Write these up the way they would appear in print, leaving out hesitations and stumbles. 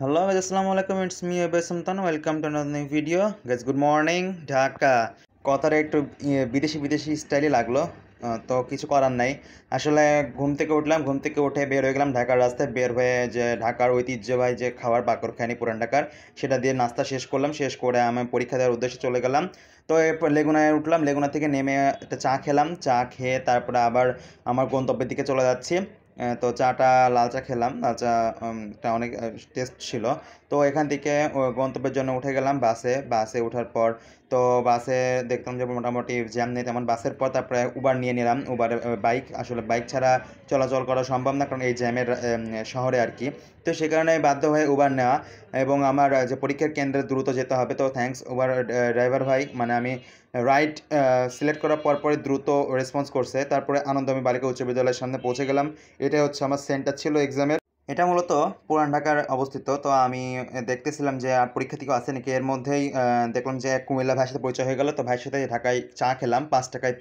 Hello guys, Assalamualaikum. It's me Abhay Samtan. Welcome to another new video. Guys, good morning. Dhaka কথাটা একটু বিদেশি বিদেশি স্টাইলই লাগলো। তো কিছু করার নাই। আসলে ঘুম থেকে উঠলাম, ঘুম থেকে উঠে বের হয়ে গেলাম ঢাকার রাস্তায়। বের হয়ে যে ঢাকার ঐতিহ্যবাহী যে খাবার বাকরখানি পুরান ঢাকার, সেটা দিয়ে নাস্তা শেষ করলাম। শেষ করে আমি পরীক্ষা দেওয়ার উদ্দেশ্যে চলে গেলাম। তো এরপর লেগুনায় উঠলাম, লেগুনা থেকে নেমে একটা চা খেলাম। চা খেয়ে তারপরে আবার আমার গন্তব্যের দিকে চলে যাচ্ছি। তো চাটা লাল চা খেলাম। লাল চা টা অনেক টেস্ট ছিল। তো এখান থেকে গন্তব্যের জন্য উঠে গেলাম বাসে। বাসে ওঠার পর তো বাসে দেখলাম যে মোটামুটি জ্যাম নেই তেমন। বাসের পর তারপরে উবার নিয়ে নিলাম। উবারে বাইক, আসলে বাইক ছাড়া চলাচল করা সম্ভব না, কারণ এই জ্যামের শহরে আর কি। তো সে কারণে বাধ্য হয়ে উবার নেওয়া। এবং আমার যে পরীক্ষার কেন্দ্রে দ্রুত যেতে হবে, তো থ্যাঙ্কস উবার ড্রাইভার ভাই। মানে আমি রাইট সিলেক্ট করার পরপরই দ্রুত রেসপন্স করছে। তারপরে আনন্দ আমি বালিকা উচ্চ বিদ্যালয়ের সামনে পৌঁছে গেলাম। এটাই হচ্ছে আমার সেন্টার ছিল এক্সামের। এটা মূলত পুরান ঢাকার অবস্থিত। তো আমি দেখতেছিলাম যে আর পরীক্ষা থেকে আসে নাকি, এর মধ্যেই দেখলাম যে এক কুমিল্লা ভাইয়ের সাথে পরিচয় হয়ে গেল। তো ভাইয়ের সাথে ঢাকায় চা খেলাম 5 টাকায়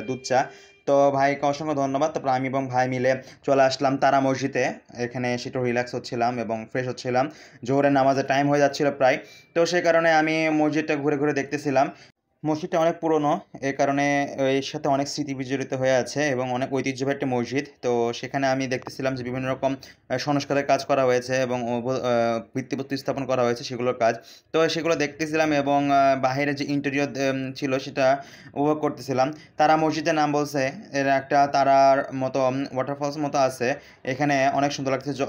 দুধ চা। তো ভাইকে অসংখ্য ধন্যবাদ। তারপর আমি এবং ভাই মিলে চলে আসলাম তারা মসজিদে। এখানে এসে একটু রিল্যাক্স হচ্ছিলাম এবং ফ্রেশ হচ্ছিলাম। জোহরের নামাজের টাইম হয়ে যাচ্ছিল প্রায়। তো সেই কারণে আমি মসজিদটা ঘুরে ঘুরে দেখতেছিলাম। মসজিদটা অনেক পুরনো, এর কারণে এর সাথে অনেক স্মৃতি বিজড়িত হয়ে আছে এবং অনেক ঐতিহ্যবাহী একটা মসজিদ। তো সেখানে আমি দেখতেছিলাম যে বিভিন্ন রকম সংস্কারের কাজ করা হয়েছে এবং ভিত্তিপ্রস্তর স্থাপন করা হয়েছে সেগুলোর কাজ। তো সেগুলো দেখতেছিলাম এবং বাহিরে যে ইন্টেরিয়র ছিল সেটা উপভোগ করতেছিলাম। তারা মসজিদের নাম বলছে, এর একটা তারার মতো ওয়াটারফলস মতো আছে। এখানে অনেক সুন্দর লাগতেছে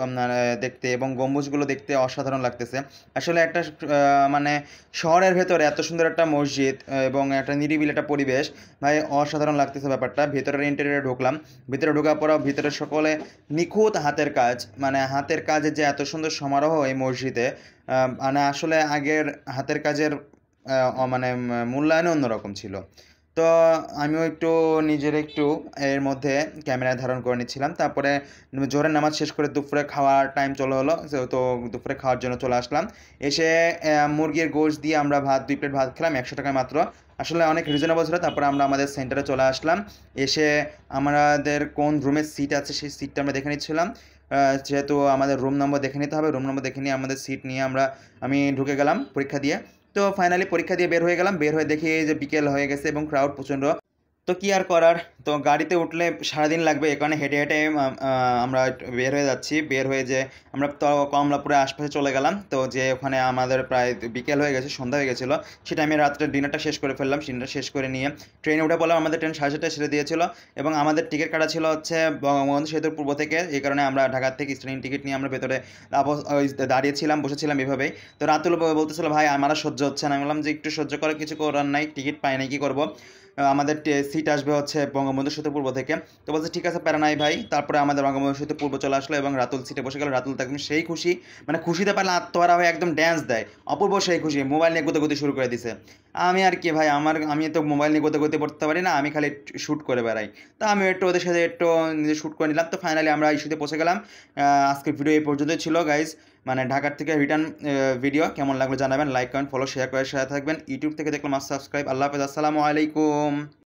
দেখতে, এবং গম্বুজগুলো দেখতে অসাধারণ লাগতেছে। আসলে একটা মানে শহরের ভেতরে এত সুন্দর একটা মসজিদ এবং একটা নিরিবিলি একটা পরিবেশ, ভাই অসাধারণ লাগতেছে ব্যাপারটা। ভেতরের ইন্টেরিয়রে ঢুকলাম। ভিতরে ঢোকার পর ভিতরে সকলে নিখুঁত হাতের কাজ, মানে হাতের কাজের যে এত সুন্দর সমারোহ এই মসজিদে, মানে আসলে আগের হাতের কাজের মানে মূল্যায়নই অন্যরকম ছিল। তো আমিও একটু নিজের একটু এর মধ্যে ক্যামেরায় ধারণ করে নিচ্ছিলাম। তারপরে জোহরের নামাজ শেষ করে দুপুরে খাওয়ার টাইম চলে হলো। তো দুপুরে খাওয়ার জন্য চলে আসলাম। এসে মুরগির গোশত দিয়ে আমরা 2 প্লেট ভাত খেলাম 100 টাকায় মাত্র। আসলে অনেক রিজনেবল ছিল। তারপরে আমরা আমাদের সেন্টারে চলে আসলাম। এসে আমাদের কোন রুমের সিট আছে সেই সিটটা আমরা দেখে নিচ্ছিলাম। যেহেতু আমাদের রুম নম্বর দেখে নিতে হবে, রুম নম্বর দেখে নিয়ে আমাদের সিট নিয়ে আমি ঢুকে গেলাম পরীক্ষা দিয়ে। তো ফাইনালি পরীক্ষা দিয়ে বের হয়ে গেলাম। বের হয়ে দেখি যে বিকেল হয়ে গেছে এবং ক্রাউড প্রচণ্ড। তো কি আর করার, তো গাড়িতে উঠলে সারাদিন লাগবে, এ কারণে হেঁটে হেঁটে আমরা বের হয়ে যাচ্ছি। বের হয়ে যে আমরা তো কমলাপুরের আশপাশে চলে গেলাম। তো যে ওখানে আমাদের প্রায় বিকেল হয়ে গেছে, সন্ধ্যা হয়ে গেছিলো। সেটা আমি রাত্রে ডিনারটা শেষ করে ফেললাম। ডিনারটা শেষ করে নিয়ে ট্রেনে উঠে পড়লাম। আমাদের ট্রেন 7:30টায় ছেড়ে দিয়েছিল এবং আমাদের টিকিট কাটা ছিল হচ্ছে বঙ্গবন্ধু সেতুর পূর্ব থেকে। এই কারণে আমরা ঢাকা থেকে স্ট্রেন টিকিট নিয়ে আমরা ভেতরে দাঁড়িয়েছিলাম, বসেছিলাম এভাবেই। তো রাতুল বলতেছিল, ভাই আমার আর সহ্য হচ্ছে না। আমি বললাম যে একটু সহ্য করে, কিছু করার নাই, টিকিট পাই নাই, কী করবো। আমাদের সিট আসবে হচ্ছে বঙ্গবন্ধু সেতু পূর্ব থেকে। তো বলছে ঠিক আছে, প্যারা নাই ভাই। তারপরে আমাদের বঙ্গবন্ধু সেতু পূর্ব চলে আসলো এবং রাতুল সিটে বসে গেল। রাতুল তো একদম সেই খুশি, মানে খুশিতে পারলে আত্মহারা হয়ে একদম ড্যান্স দেয়। অপূর্ব সেই খুশি, মোবাইল নিয়ে গোতে শুরু করে দিছে। আমি আর কি ভাই, আমি তো মোবাইল নিয়ে গোতে পড়তে পারি না, আমি খালি শ্যুট করে বেড়াই। তো আমি একটু ওদের সাথে একটু নিজে শ্যুট করে নিলাম। তো ফাইনালি আমরা ইস্যুতে পৌঁছে গেলাম। আজকের ভিডিও এই পর্যন্তই ছিল গাইজ। মানে ঢাকার থেকে রিটার্ন ভিডিও কেমন লাগলো জানাবেন। লাইক কমেন্ট ফলো শেয়ার করে সাথে থাকবেন। ইউটিউব থেকে দেখলাম সাবস্ক্রাইব। আল্লাহ হাফেজ, আসসালামু আলাইকুম।